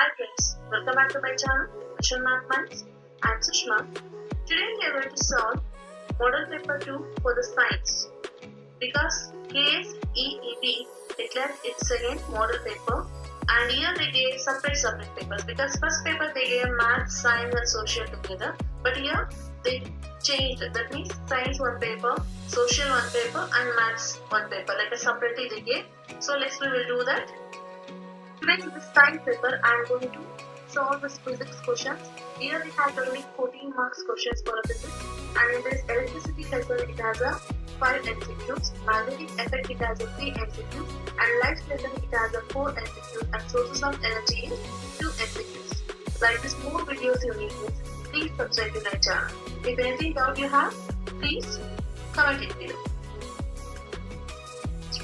Hi friends, welcome back to my channel, Mission Math Minds. I am Sushma. Today we are going to solve Model Paper 2 for the science. Because case EEB declared its second model paper, and here they gave separate papers. Because first paper they gave math, science and social together, but here they changed it. That means science one paper, social one paper and maths one paper, like a separately they gave. So next we will do that. Today in this science paper, I am going to solve this physics questions. Here we have only 14 marks questions for a physics, and in this electricity paper it has a 5 MCQs, magnetic effect it has a 3 MCQs, and light paper it has a 4 MCQs, and sources of energy is 2 MCQs. Like this more videos you need, please subscribe to my channel. If anything doubt you have, please comment it below.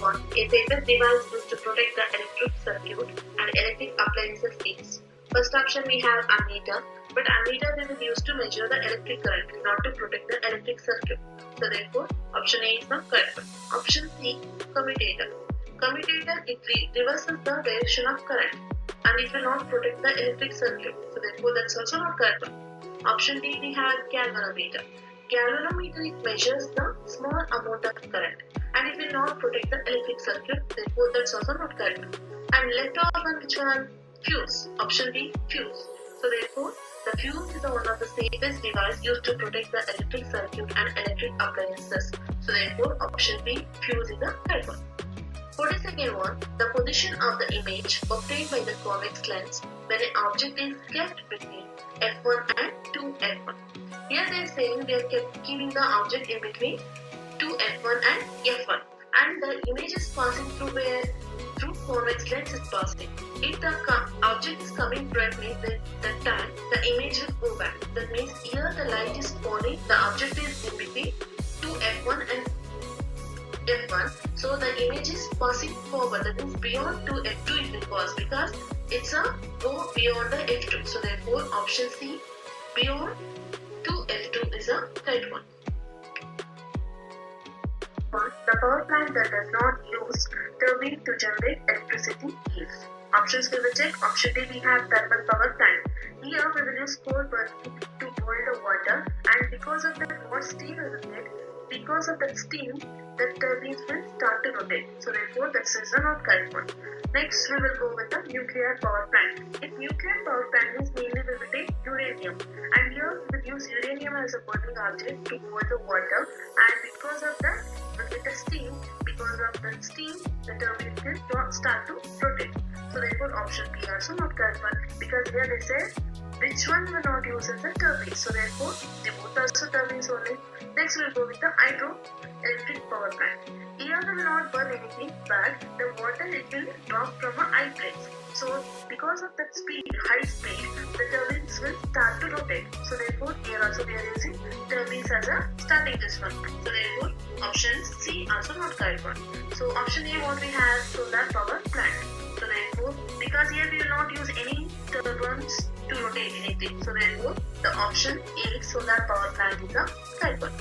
One, a paper device used to protect the electric circuit and electric appliances is. First option we have ammeter, but ammeter we will use to measure the electric current, not to protect the electric circuit. So therefore, option A is the correct one. Option C, commutator. Commutator, it reverses the direction of current and it will not protect the electric circuit. So therefore, that's also not correct one. Option D, we have galvanometer. Galvanometer, it measures the small amount of current and it will not protect the electric circuit, therefore that's also not correct. And left out one, which one? Fuse. Option B, fuse. So therefore the fuse is one of the safest device used to protect the electric circuit and electric appliances. So therefore option B, fuse is the correct one. 42nd one, the position of the image obtained by the convex lens when an object is kept between f1 and 2f1. Here they are saying they are keeping the object in between 2f1 and f1, and the image is passing through where? Through convex lens is passing. If the object is coming directly, then that time the image will go back. That means here the light is falling, the object is in between 2f1 and f1, so the image is passing forward. That means beyond 2f2 it will pass because it's a go beyond the f2. So therefore option C, beyond 2f2 is a correct one. The power plant that does not use turbine to generate electricity is. Options we will check. Option D, we have thermal power plant. Here we will use coal burning to boil the water, and because of that more steam we will get. Because of that steam, the turbines will start to rotate. So therefore that is not correct one. Next we will go with the nuclear power plant. In nuclear power plant means mainly we will take uranium, and here we will use uranium as a burning object to boil the water, and because of that with the steam, the turbine will start to rotate. So therefore option B also not correct one, because here they say which one will not use as a turbine. So therefore they both also turbines only. Next we will go with the hydroelectric power plant. Here we will not burn anything, but the water it will drop from a high place. So because of that high speed, the turbines will start to rotate. So therefore here also we are using turbines as a starting this one. So therefore option C also not correct one. So option A what we have, solar power plant. So therefore because here we will not use any turbines to rotate anything. So therefore the option A, solar power plant is the correct one.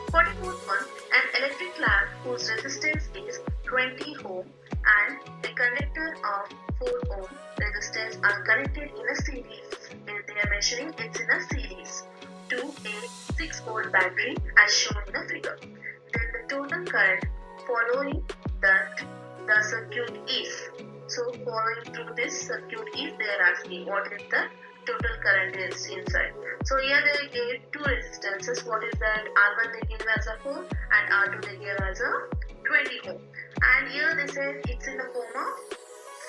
44th one, an electric lamp whose resistance is 20 ohm and a conductor of 4 ohm resistance are connected in a series. They are measuring it's in a series to a 6 volt battery as shown in the figure. Then the total current following that the circuit is. So following through this circuit is, they are asking what is the total current is inside. So here they gave two resistances. What is that? R1 they gave as a 4 and R2 they gave as a 20 ohm. And here they said it's in the form of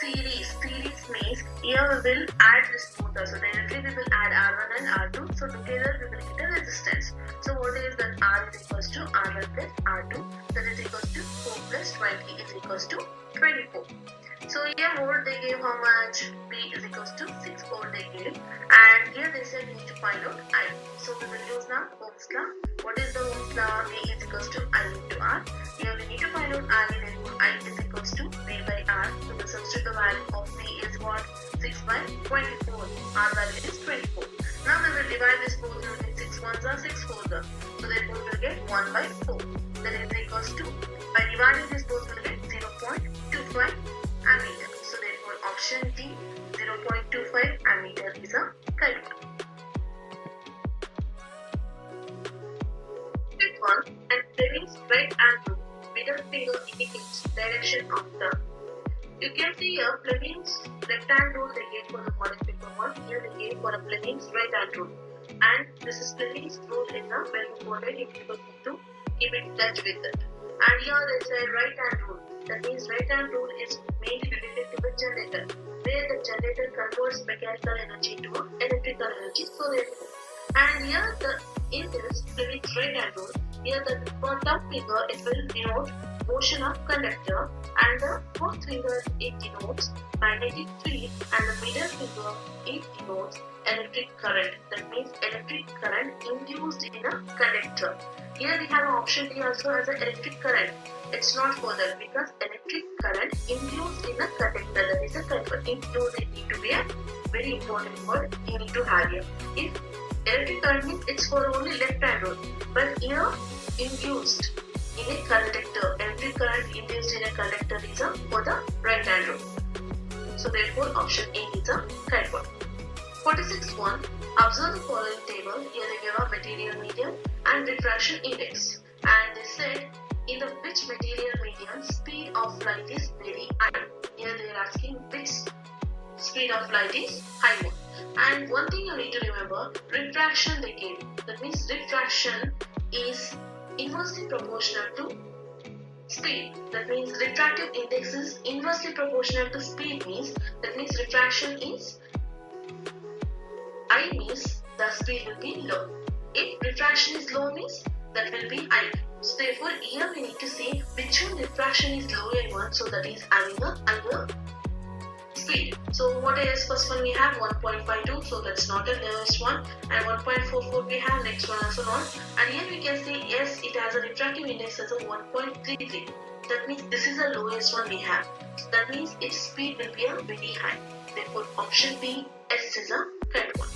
series. Series means here we will add this both. So directly we will add R1 and R2. So together we will get a resistance. So what is that? R is equals to R1 plus R2. That is equals to 4 plus 20 is equals to 24. So here volt they gave how much? B is equals to 6 volt they gave, and here they said we need to find out I. So we will use now Ohm's law. What is the Ohm's law? V is equals to I into R. Here we need to find out I, therefore I is equals to V by R. So we substitute the value of V is what? 6 by 24. R value is 24. Now we will divide this both. We will get 6 ones are 6 fours are. So therefore we will get 1 by 4. That is equals to, by dividing this both we will get 0.25 ammeter. So therefore option D, 0.25 0.25 ammeter is a correct one. Fifth one, and Fleming's right hand rule. Middle finger indicates direction of the. You can see here Fleming's left hand rule they gave for the model paper 1. Here they gave for a Fleming's right hand rule. And this is Fleming's rule in the well model. You people need to keep in touch with it. And here they say right hand rule. That means right hand rule is mainly related to the generator, where the generator converts mechanical energy to electrical energy. So therefore, and here in this Fleming's right hand rule, here the thumb finger it will denote motion of conductor, and the fourth finger it denotes magnetic field, and the middle finger it denotes electric current. That means electric current induced in a conductor. Here we have option D also as an electric current. It's not further because electric current induced in a conductor. That is a correct. Induced it need to be a very important word you need to have here. If electric current means it's for only left hand rule, but here induced in a conductor. Electric current induced in a conductor is a for the right hand rule. So therefore option A is a correct one. 46th one. Observe the following table. Here they give a material medium and refraction index. And they said in the which material medium speed of light is very high. Here they are asking which speed of light is high one. And one thing you need to remember, refraction they gave. That means refraction is inversely proportional to speed. That means refractive index is inversely proportional to speed means that means refraction is high means the speed will be low. If refraction is low means that will be high. So therefore here we need to see which one refraction is lower one, so that is having a higher speed. So what is first one we have 1.52, so that's not the lowest one, and 1.44 we have next one also not, and here we can see yes it has a refractive index as a 1.33. That means this is the lowest one we have. So that means its speed will be a very high. Therefore option B S is a correct one.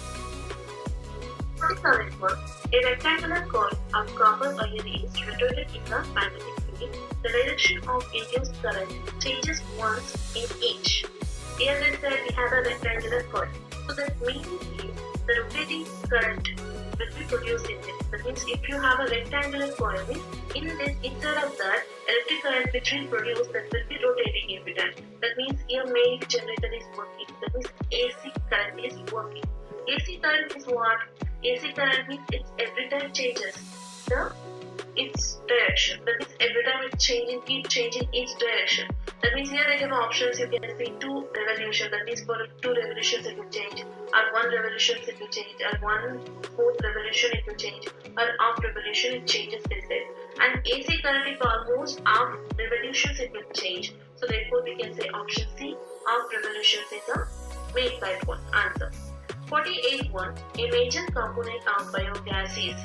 47th one. A rectangular coil of copper wire is rotated in the magnetic field. The direction of induced current changes once in each. Here they said we have a rectangular coil. So that means the rotating current will be produced in this. That means if you have a rectangular coil, in this instead of that electric current which will produce that will be rotating every time. That means your main generator is working. That means AC current is working. AC current is what? AC current means it's every time changes its direction. That means every time it's changing, keep changing its direction. That means here they give options. You can see 2 revolutions. That means for 2 revolutions it will change, or 1 revolution it will change, or 1/4 revolution it will change, or half revolution it changes instead. And AC current is almost half revolutions it will change. So therefore we can say option C, half revolutions is a main type one answer. 48 one. A major component of biogas is.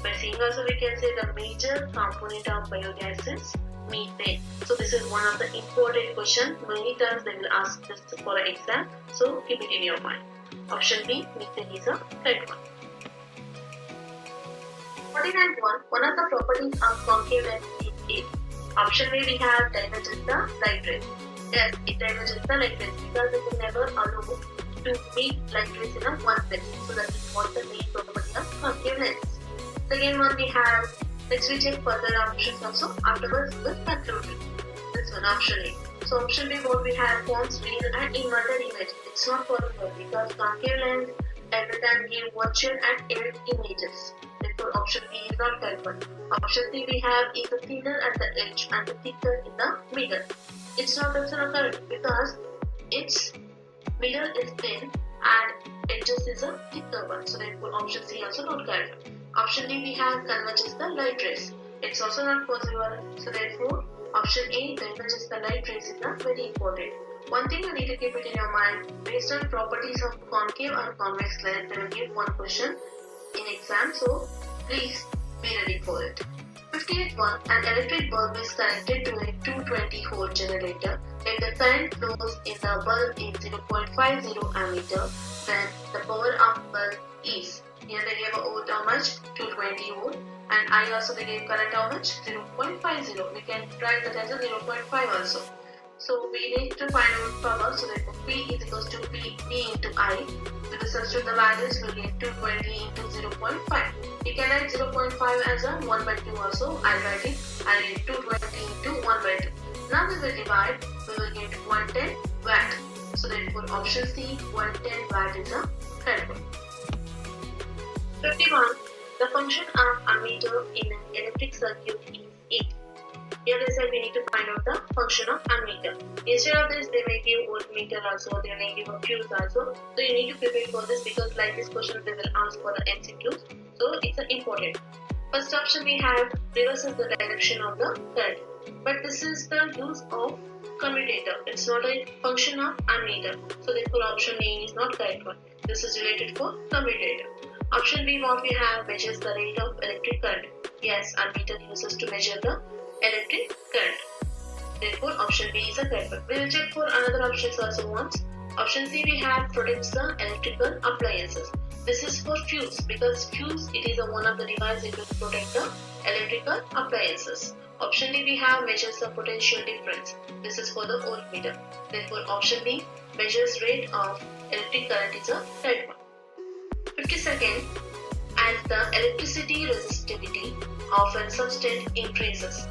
By seeing also we can say the major component of biogas is methane. So this is one of the important questions. Many times they will ask this for an exam. So keep it in your mind. Option B, methane is a correct one. 49 one. One of the properties of concave lens is it. Option A we have diverges the light rays. Yes, it diverges the light rays because it will never allow to make light rays in a one place. So that is what the main property of concave lens. Second one we have, let's check further options also. Afterwards we'll conclude this one, option A. So option B what we have forms real and inverted image. It's not possible because concave lens every time give virtual and error images. Therefore option B is not correct one. Option C we have is the thinner at the edge and the thicker in the middle. It's not also correct because its middle is thin and edges is a thicker one. So therefore option C also not correct. Option D we have converges the light rays. It's also not possible. So therefore option A diverges the light rays is a very important. One thing you need to keep it in your mind, based on properties of concave or convex lens, they will give one question in exam. So please be ready for it. 58 one. An electric bulb is connected to a 220 volt generator. If the current flows in the bulb is 0.50 ammeter, then the power of bulb is. Here they gave a volt how much? 220 volt. And I also they gave current how much? 0.50. We can write that as a 0.5 also. So we need to find out power. So therefore P is equals to P into I. We will substitute the values. We will get 220 into 0.5. You can write 0.5 as a 1 by 2 also. I'll write it. I'll get 220 into 1 by 2. Now we will divide. We will get 110 watt. So therefore option C, 110 watt is a correct one. 51. The function of ammeter in an electric circuit is 8. Here they said we need to find out the function of ammeter. Instead of this, they may give voltmeter also, they may give a fuse also. So you need to prepare for this because like this question they will ask for the MCQs. So it's important. First option we have reverses the direction of the current. But this is the use of commutator. It's not a function of ammeter. So therefore option A is not correct one. This is related for commutator. Option B what we have measures the rate of electric current. Yes, ammeter uses to measure the electric current. Therefore option B is a correct one. We will check for another options also once. Option C we have protects the electrical appliances. This is for fuse because fuse it is one of the devices that will protect the electrical appliances. Option D we have measures the potential difference. This is for the voltmeter. Therefore option B measures rate of electric current is a correct one. 52nd, as the electricity resistivity of a substance increases.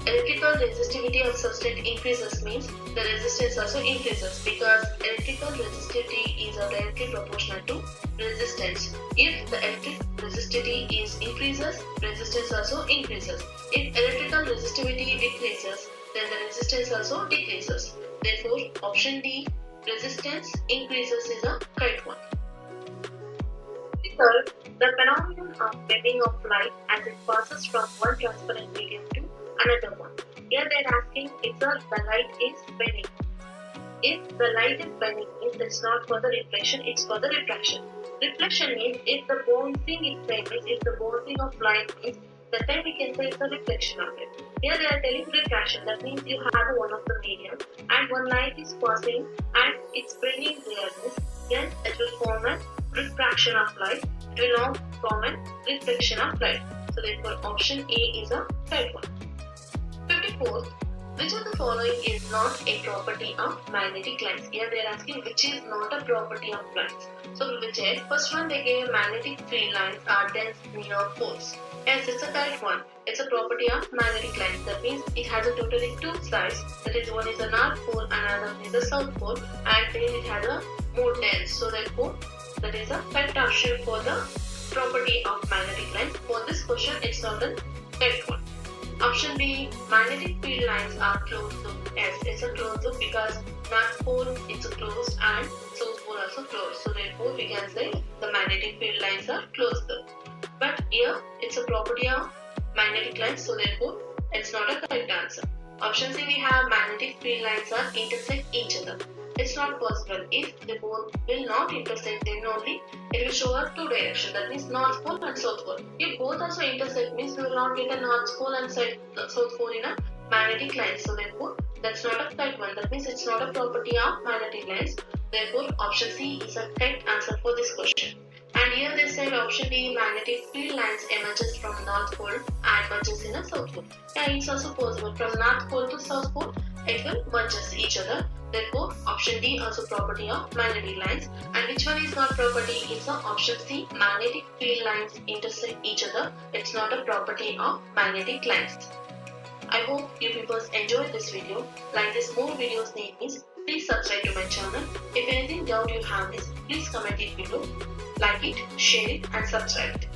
Electrical resistivity of substance increases means the resistance also increases because electrical resistivity is directly proportional to resistance. If the electric resistivity is increases, resistance also increases. If electrical resistivity decreases, then the resistance also decreases. Therefore, option D, resistance increases is a correct one. Third, the phenomenon of bending of light as it passes from one transparent medium to another one. Here they are asking if the light is bending. If the light is bending, means it's not for the reflection, it's for the refraction. Reflection means if the bouncing is same, means if the bouncing of light is the time we can say it's a reflection of it. Here they are telling refraction, that means you have one of the medium and one light is passing and it's bringing clearness, then it will form a refraction of light, it will not form a reflection of light. So therefore option A is a correct one. 54th, which of the following is not a property of magnetic lines? Here they are asking which is not a property of lines. So we will check. First one they gave magnetic field lines are dense near poles. Yes, it's a correct one. It's a property of magnetic lines. That means it has a totally two sides. That is one is the north pole and another is the south pole, and then it has a more dense. So therefore that is a correct option for the property of magnetic lines. For this question it's not a correct one. Option B, magnetic field lines are closed loop. Yes, it's a closed loop because north pole is closed and south pole also closed. So therefore we can say the magnetic field lines are closed loop. But here it's a property of magnetic lines, so therefore it's not a correct answer. Option C we have magnetic field lines are intersect each other. It's not possible. If they both will not intersect, then only it will show up two directions. That means north pole and south pole. If both also intersect, means we will not get a north pole and south pole in a magnetic line. So therefore, that's not a correct one. That means it's not a property of magnetic lines. Therefore, option C is a correct answer for this question. And here they said option D, magnetic field lines emerges from north pole and merges in a south pole. Yeah, it's also possible. From north pole to south pole, it will merges each other. Therefore, option D also property of magnetic lines. And which one is not property? It's option C, magnetic field lines intersect each other. It's not a property of magnetic lines. I hope you people enjoyed this video. Like this more videos need is, please subscribe to my channel. If anything doubt you have is, please comment it below. Like it, share it and subscribe it.